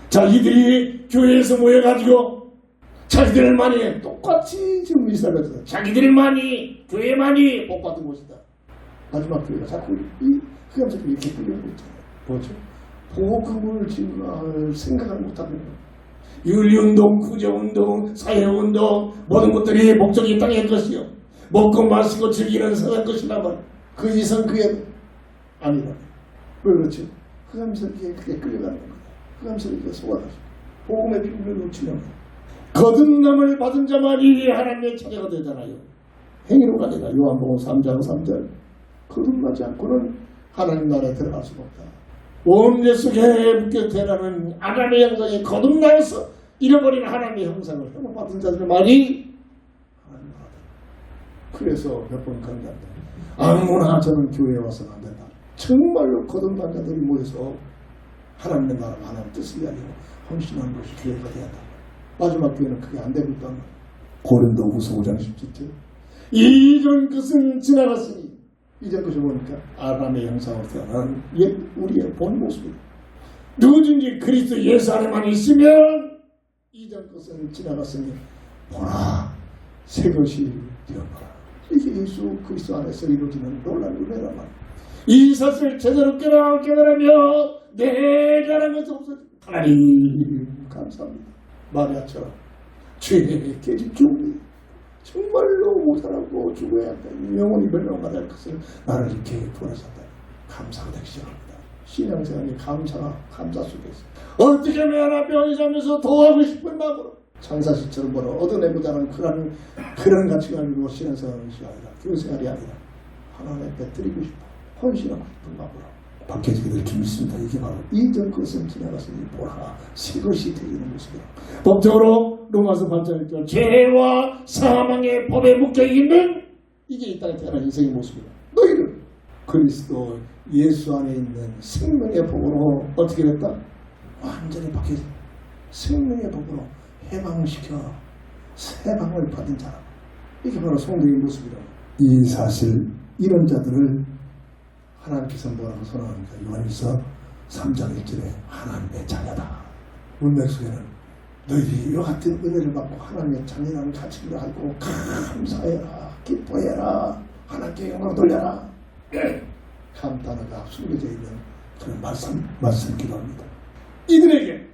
자기들이 교회에서 모여가지고 자기들만이 똑같이 지금 이스라엘에서 자기들만이 교회만이 복받은 곳이다. 마지막 교회가 자꾸 이 흑암색을 이렇게 끌려오고 있잖아요. 뭐죠? 복음을 증거할 생각을 못하고 있는 거예요. 윤리운동, 구제운동, 사회운동 모든 것들이 목적이 땅의 것이요 먹고 마시고 즐기는 세상 것이라면 그 이상 그게 아니라 왜 그렇죠? 흑암색에 그게 끌려가는 거예요. 흑암색에 속아가지고 복음의 비밀을 놓치는 거예요. 거듭남을 받은 자만이 하나님의 자녀가 되잖아요. 행위로가 아니라 요한복음 3장 3절 거듭나지 않고는 하나님 나라에 들어갈 수가 없다. 원죄 속에 묶여 태어나는 아담의 형상에 거듭나서 잃어버린 하나님의 형상을 회복받은 자들만이 하나님 나라다. 그래서 몇 번 강조한다. 아무나 저는 교회에 와서는 안 된다. 정말로 거듭난 자들이 모여서 하나님의 나라 하나님 뜻을 이야기하고 헌신하는 것이 교회가 돼야 한다. 마지막 교회는 그게 안 되고 있다는 거예요. 고린도후서 5장 17절 이전 것은 지나갔으니 이전 것을 보니까 아담의 형상으로 태어난 옛 우리의 본 모습이다. 누구든지 그리스도 예수 안에만 있으면 이전 것은 지나갔으니 보라 새 것이 되었노라. 이게 예수 그리스도 안에서 이루어지는 놀라운 은혜란 말이야. 이 사실을 제대로 깨달으며 내가라는 것이 없어진다. 하나님 감사합니다. 마리아처럼 죄의 깨진 종이 정말로 모자라고 죽어야 한다. 영원히 멸망받아야 할 것을 나를 이렇게 구원하셨다. 감사가 되기 시작합니다. 신앙생활이 감사 속에서 어떻게 하면 하나 병이 자면서 도하고 싶은 마음으로 장사시처럼 뭐라 얻어내고자 하는 그런 가치관을 가지고 신앙생활을 것이 아니라 교회생활이 아니라 하나님에 배뜨리고 싶어 헌신하고 싶은 마음으로 바뀌어지게 될 줄 믿습니다. 이게 바로 이전 것은 지나갔으니 보라 새 것이 되는 모습이라. 법적으로 로마서 8장 1절 죄와 사망의 법에 묶여있는 이게 이 땅에 태어난 인생의 모습이라. 너희를 그리스도 예수 안에 있는 생명의 법으로 어떻게 됐다? 완전히 바뀌어진 생명의 법으로 해방시켜 해방을 받은 자라. 이게 바로 성도의 모습이라. 이 사실 이런 자들을 하나님께서 뭐라고 선언합니까? 요한일서 3장 1절에 하나님의 자녀다. 문맥 속에는 너희들이 이와 같은 은혜를 받고 하나님의 자녀라는 가치를 알고 감사해라, 기뻐해라, 하나님께 영광을 돌려라. 감탄하가 숨겨져 있는 그런 말씀 기도합니다. 이들에게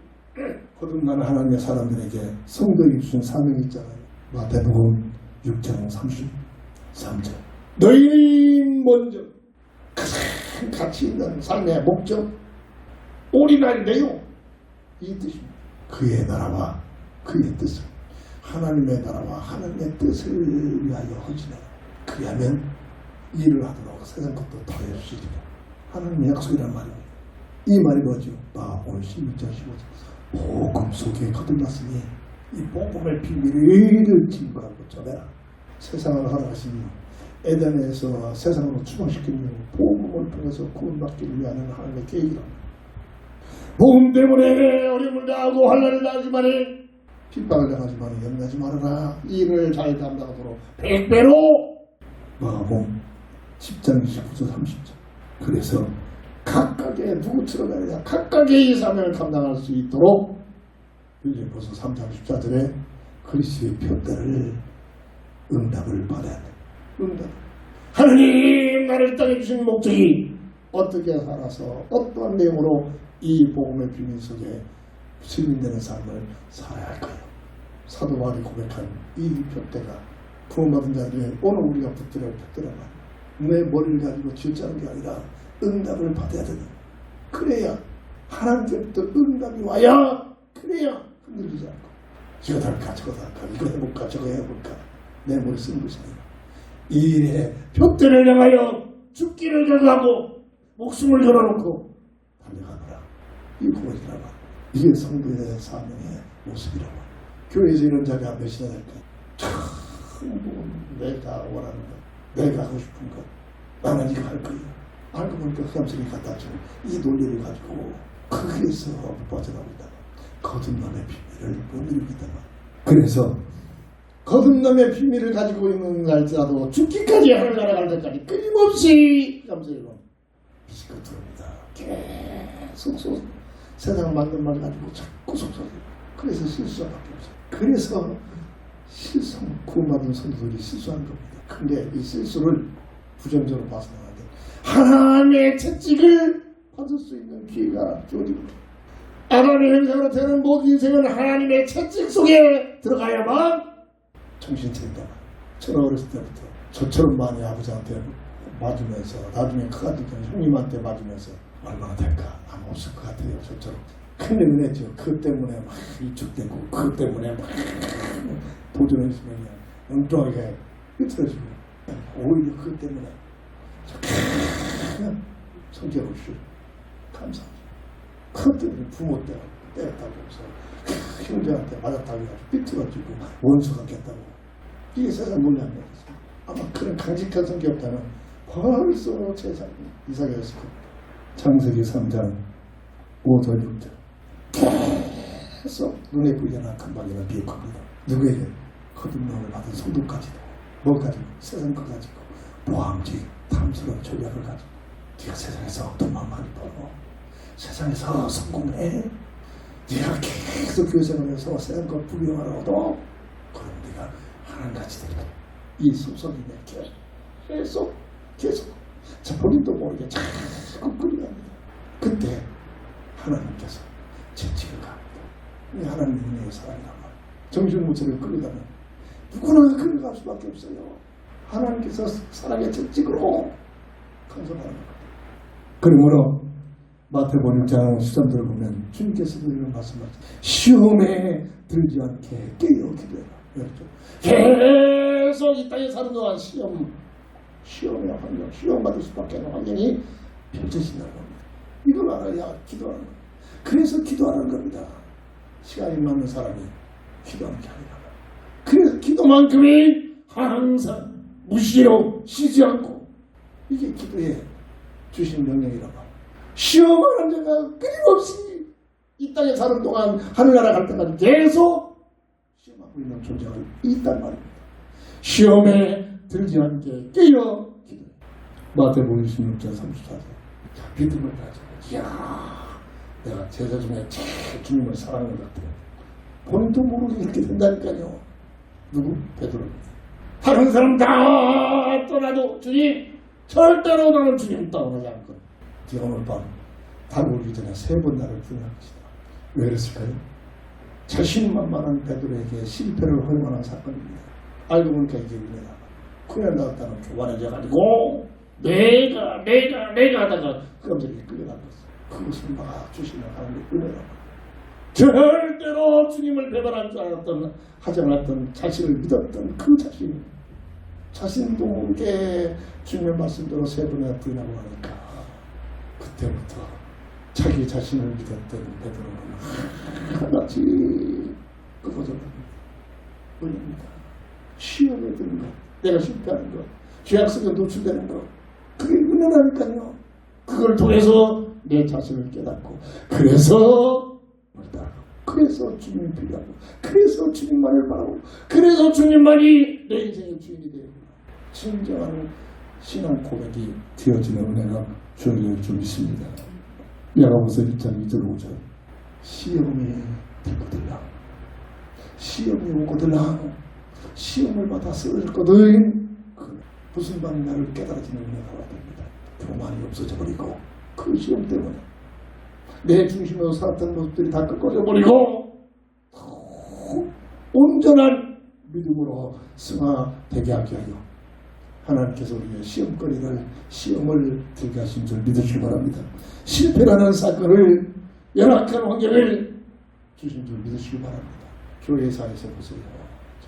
거듭나는 하나님의 사람들에게 성도에게 주신 사명이 있잖아요. 마태복음 6장 33절 너희 먼저 큰 가치 있는 삶의 목적 올인할 내용 이 뜻입니다. 그의 나라와 그의 뜻을 하나님의 나라와 하나님의 뜻을 위하여 헌신하라. 그리하면 일을 하도록 세상 것도 더해 주시리라. 하나님의 약속이란 말입니다. 이 말이 뭐죠? 오늘 16장 15절 복음 속에 거듭났으니 이 복음의 비밀을 증거하고 전해라. 세상을 살아가시니 에덴에서 세상으로 추방시키는 복음을 통해서 구원받기를 위하는 하나님의 계획이다. 복음 때문에 어려움을 당하고 환난을 당하지만 핍박을 당하지만 염려하지 말아라. 이 일을 잘 감당하도록 100배로 마가복음 10장 29절 30절 그래서 각각의 누구처럼 아니라 각각의 이 사명을 감당할 수 있도록 빌립보서 3장 14절에 그리스도의 표대를 응답을 받아야 돼. 응답. 하나님 나를 땅에 주신 목적이 어떻게 살아서 어떠한 내용으로 이 복음의 비밀 속에 승인되는 삶을 살아야 할까요? 사도 바울이 고백한 이 표대가 구원받은 자들의 오늘 우리가 붙들어야 표대란 말이야. 내 머리를 가지고 쥐어짜는 게 아니라 응답을 받아야 되는. 그래야 하나님께부터 응답이 와야 그래야 흔들리지 않고 이거 달까 저거 달까 이거 해볼까 저거 해볼까 내 머리 쓰는 것이 아니라 이 일에 표대를 향하여 죽기를 결정하고 목숨을 걸어놓고 달려가노라. 이 구원이라고. 이게 성도의 사명의 모습이라고. 교회에서 이런 자가 몇이나 될까? 참 내가 원하는 것, 내가 하고 싶은 것, 나는 이거 할 거야. 알고 보니까 흑암성이 갖다 주는 이 논리를 가지고 거기에서 빠져나오고 있다. 거듭남의 비밀을 못 누리겠다만. 그래서 거듭남의 비밀을 가지고 있는 날짜도 죽기까지 하늘나라 갈 때까지 끊임없이 감사해요. 비식고 들어옵니다. 계속 세상 만든 말 가지고 자꾸 속삭여요. 그래서 실수가 바뀌었어요. 그래서 구원받은 성도들이 실수한 겁니다. 근데 이 실수를 부정적으로 봐서는 안 돼요. 하나님의 채찍을 받을 수 있는 기회가 주어집니다. 아담의 형상으로 태어난 모든 인생은 하나님의 채찍 속에 들어가야만 정신 차린다. 저는 어렸을 때부터 저처럼 많이 아버지한테 맞으면서 나중에 커가지고 형님한테 맞으면서 얼마나 될까? 아마 없을 것 같아요. 저처럼. 큰 은혜죠. 그것 때문에 막 위축되고 그것 때문에 막 도전했으면 그냥 엉뚱하게 흐트러지고 오히려 그것 때문에 그냥 성격 없이 감사합니다. 그것 때문에 부모 때렸다고 해서 형제한테 맞았다고 해서 삐뚤어지고 원수가 겠다고 이게 세상 논리입니다. 아마 그런 강직한 성격 없다면 벌써 세상 이상했을 겁니다. 창세기 3장 5절 6절 계속 눈에 보이는 금방이나 비옥합니다. 누구에게? 거듭남을 받은 성도까지도 뭘 가지고? 세상 것 가지고 보암직 탐스러운 전략을 가지고 네가 세상에서 돈만 많이 벌어 세상에서 성공해 네가 계속 교생활에서 세상 것 부경하라고도 그럼 네가 하나님같이 되리라. 이 속성이 계속 자 본인도 모르게 자꾸 끌려갑니다. 그때 하나님께서 채찍을 갑니다. 이 하나님의 은혜의 사랑이란 말이에요. 정신무체를 끌려가면 누구나 끌려갈 수밖에 없어요. 하나님께서 사랑의 채찍으로 건설하는 겁니다. 그러므로 마태복음 6장 13절을 보면 주님께서도 이런 말씀하시죠. 시험에 들지 않게 깨어 기도해라. 그렇죠? 계속 이 땅에 사는 동안 시험의 환경, 시험 받을 수밖에 없는 환경이 펼쳐진다는 겁니다. 이걸 알아야 기도하는 겁니다. 그래서 기도하는 겁니다. 시간이 많은 사람이 기도하는 게 아니라. 그래서 기도만큼이 항상 무시로 쉬지 않고 이게 기도에 주신 명령이라고. 시험하는 자가 끊임없이 이 땅에 사는 동안 하늘나라 갈 때까지 계속 시험하고 있는 존재가 있단 말입니다. 시험에 들지 않게 깨어 기도해. 마태복음 16장 34절. 믿음을 가지고 이야 내가 제자 중에 제일 주님을 사랑하는 것 같아요. 본인도 모르게 이렇게 된다니까요. 누구? 베드로입니다. 다른 사람 다 떠나도 주님 절대로 나는 주님 떠나지 않고 제가 오늘 밤 다루기 전에 3번 나를 부인할 것이다. 왜 그랬을까요? 자신만만한 베드로에게 실패를 허용하는 사건입니다. 알고 보니까 이게 은혜다. 큰일 나왔다는 교만해져가지고 내가 하다가 깜짝이 끌려간 것을 그것을 막아주시는 하나님의 은혜다. 절대로 주님을 배반할 줄 알았던 하지 않았던 자신을 믿었던 그 자신도 모르게 주님의 말씀대로 3번이나 부인하고 나니까 그때부터 자기 자신을 믿었던 베드로는 하나같이 끊어져버립니다. 은혜입니다. 시험에 드는 것, 내가 실패하는 것, 죄악 속에 노출되는 것, 그게 은혜라니까요. 그걸 통해서 내 자신을 깨닫고 그래서 주님이 필요하고 그래서 주님만을 바라고 그래서 주님만이 내 인생의 주인이 되고 진정한 신앙 고백이 되어지는 은혜가 주어질 줄 믿습니다. 야고보서 1장 2절 5절 시험이 되거들라 시험이 오거들라 시험을 받아 쓰러졌거든 무슨 방향을 깨달아지는 은혜가 와됩니다. 교만이 없어져 버리고 그 시험 때문에 내 중심으로 살았던 모습들이 다 꺾어져 버리고 온전한 믿음으로 승화되게 하게 하여 하나님께서 우리의 시험을 들게 하신 줄 믿으시기 바랍니다. 실패라는 사건을 열악한 환경을 주신 줄 믿으시기 바랍니다. 교회사에서 보세요.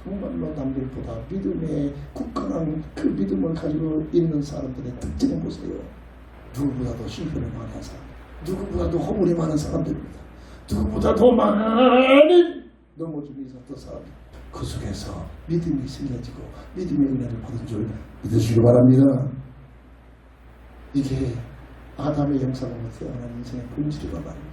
정말로 남들보다 믿음에 굳건한 그 믿음을 가지고 있는 사람들의 특징을 보세요. 누구보다도 실패를 많이 한 사람, 누구보다도 허물이 많은 사람들입니다. 누구보다도 많은 넘어짐이 있었던 사람들. 그 속에서 믿음이 생겨지고 믿음의 은혜를 받은 줄 믿으시기 바랍니다. 이게 아담의 형상으로 태어난 인생의 본질이란 말입니다.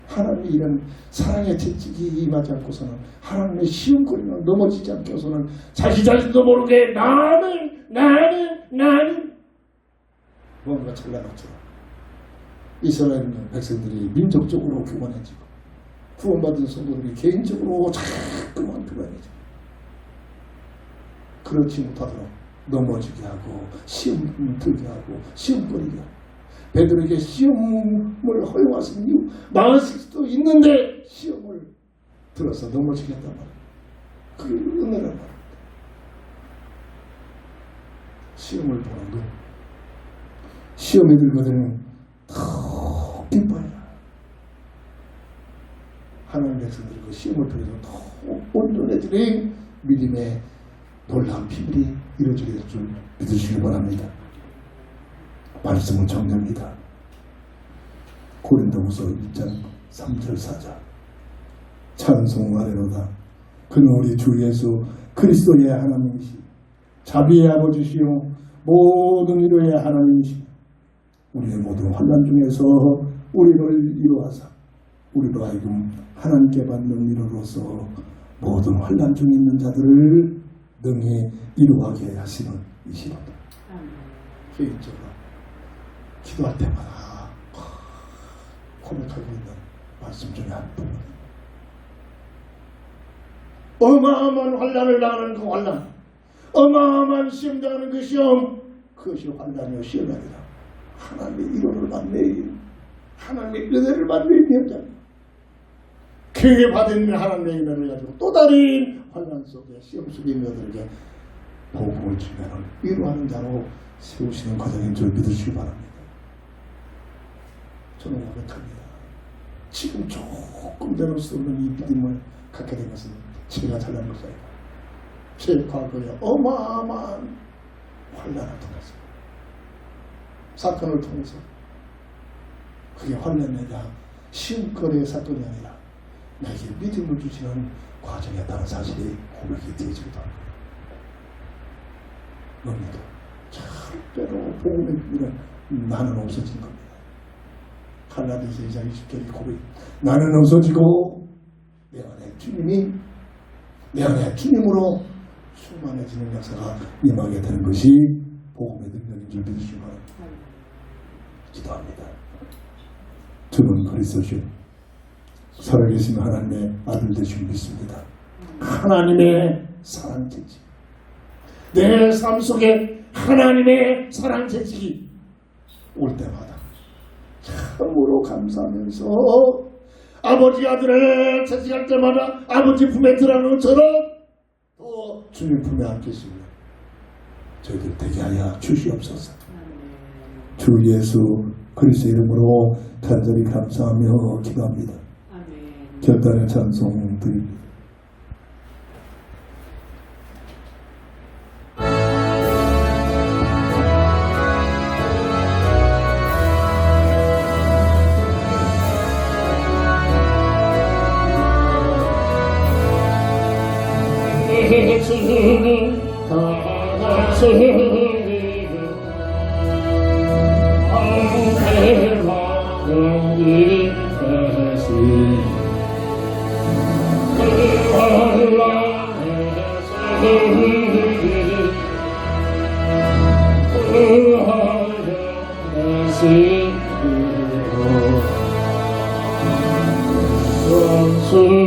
하나님의 이런 사랑의 채찍이 임하지 않고서는, 하나님의 시험거리는 넘어지지 않고서는 자기 자신도 모르게 나는 뭔가 잘나갔죠. 이스라엘 백성들이 민족적으로 교만해지고 구원받은 성도들이 개인적으로 자꾸만 교만해지고, 그렇지 못하도록 넘어지게 하고 시험 들게 하고 시험거리게 하고, 베드로에게 시험을 허용하신 이유 망하실 수도 있는데 시험을 들어서 넘어지게 한단 말이에요. 그게 은혜란 말입니다. 시험을 보는 거, 시험에 들거든 더 기뻐해요. 하나님 백성들이 그 시험을 통해서 더 온전해지는 믿음의 놀라운 비밀이 이루어지게 될 줄 믿으시기 바랍니다. 말씀은 정리합니다. 고린도후서 1장 3절 4절 찬송하리로다. 그는 우리 주 예수 그리스도의 하나님이시 자비의 아버지시요 모든 위로의 하나님이시 우리의 모든 환난 중에서 우리를 위로하사 우리로 하여금 하나님께 받는 위로로서 모든 환난 중에 있는 자들을 능히 이루하게 하시는 이시로다. 개인적으로 기도할 때마다 고백하고 있는 말씀 중에 한 부분. 어마어마한 환난을 당하는 그 환난, 어마어마한 시험 당하는 그 시험, 그것이 환난이요 시험이 아니라 하나님의 위로를 받는, 하나님의 은혜를 받는 현장. 그 받은 하나님의 은혜를 가지고 또 다른 환난 속에 시험 속에 있는 자들에게 복음을 주면 위로하는 자로 세우시는 과정인 줄 믿으시기 바랍니다. 저는 고백합니다. 지금 조금 나눌 수 없는 이 믿음을 갖게 된 것은 제가 잘난 것이 아니라 제 과거에 어마어마한 환난을 통해서, 사건을 통해서, 그게 환난이 아니라 시험거리의 사건이 아니라 나에게 믿음을 주시는 과정이었다는 사실이 고백이 되어지기도 합니다. 뭡니까? 절대로 복음의 비밀은 나는 없어진 겁니다. 갈라디아서 2장 20절이 고백. 나는 없어지고 내 안에 주님이, 내 안에 주님으로 충만해지는 역사가 임하게 되는 것이 복음의 능력인 줄 믿으시기 바랍니다. 기도합니다. 주는 그리스도시요 살아계신 하나님의 아들 되시고 믿습니다. 하나님의 사랑 채찍, 내 삶 속에 하나님의 사랑 채찍이 올 때마다 참으로 감사하면서 아버지 아들을 채찍할 때마다 아버지 품에 들어가는 것처럼 또 주님 품에 안기시며 저희들 되게 하여 주시옵소서. 주 예수 그리스도 이름으로 간절히 감사하며 기도합니다. 결단의 찬송 드립니다. 주님 다가서리니 황폐와 영이 되시 그 환란에서 그 하여 내시기로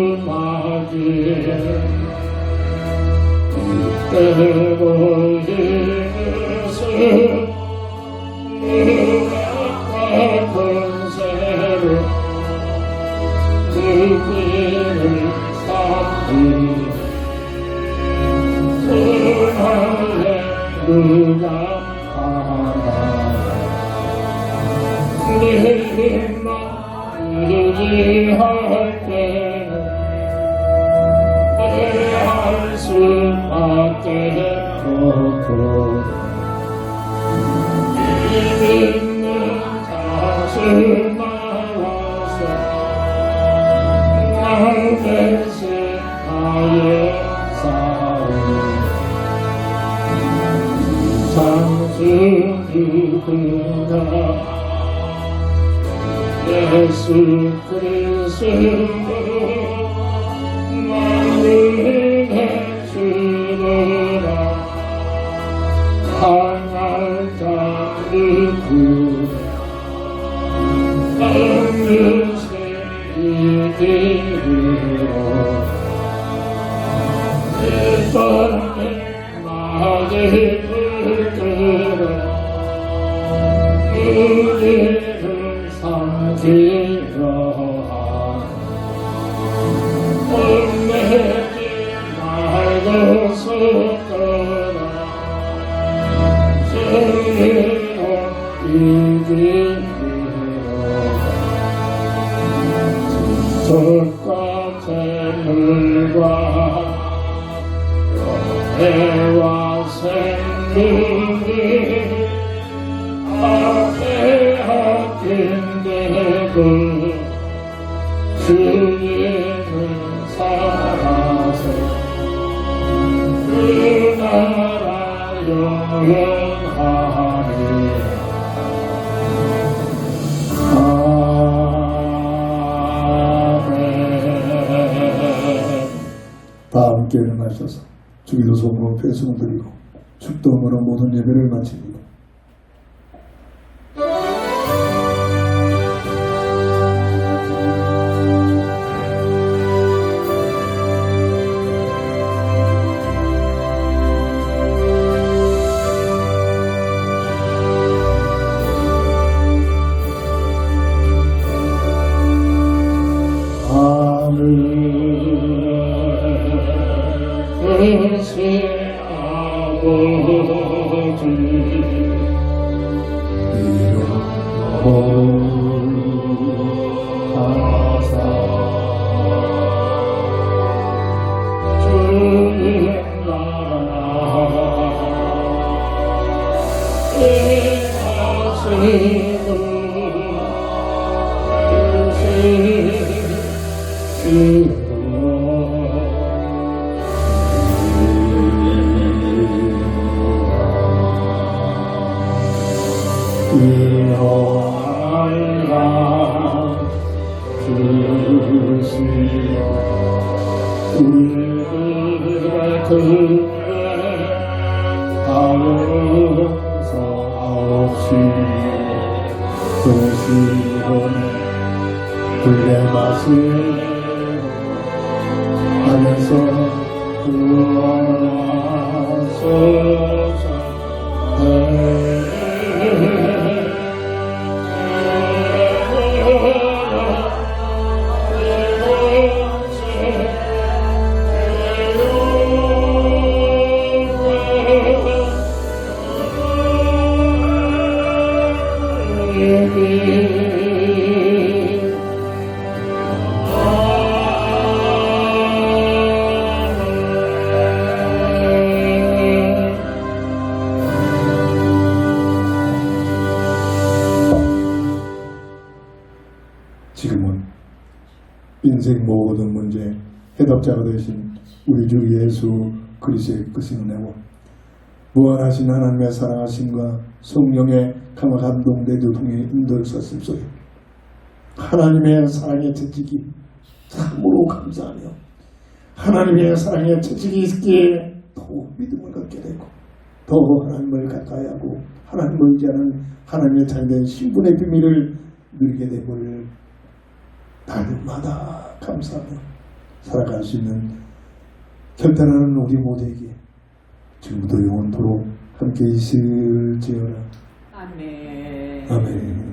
원수마귀 때로 힘으로 누가 권세로 그 길을 쌓기 그 하에 누가 하나 네 힘만 의지할 때는 할 수밖에 없고 믿는 자신 나와서 날 대신하여 싸움 장수이구나 예수 그리스도 만민의 주로라 강할 자의 구 어느새 이기리로 내 뻔에 마음을 들어 우리를 삼키려 뽐내지 말고 속더라 주님은 이기리로 적과 재물과 해와 생명이 앞에 아낀대고 주님은 살아서 그 나라 영원하리 아멘. 다 함께 일어나셔서 주기도 소문으로 배송을 드리고 축도함으로 모든 예배를 마칩니다. 불의 맛을 안에서 지금은 인생 모든 문제 해답자가 되신 우리 주 예수 그리스도의 크신 은혜와 무한하신 하나님의 사랑하심과 성령의 강화 감동되도 통해 인도하셨습소요. 하나님의 사랑의 채찍이 참으로 감사하며 하나님의 사랑의 채찍이 있기에 더욱 믿음을 갖게 되고 더 하나님을 가까이 하고 하나님을 의지하는 하나님의 자녀된 신분의 비밀을 누리게 되고 날마다 감사하며 살아갈 수 있는 결단하는 우리 모두에게 지금부터 영원토록 함께 있을지어라. 아멘. 아멘.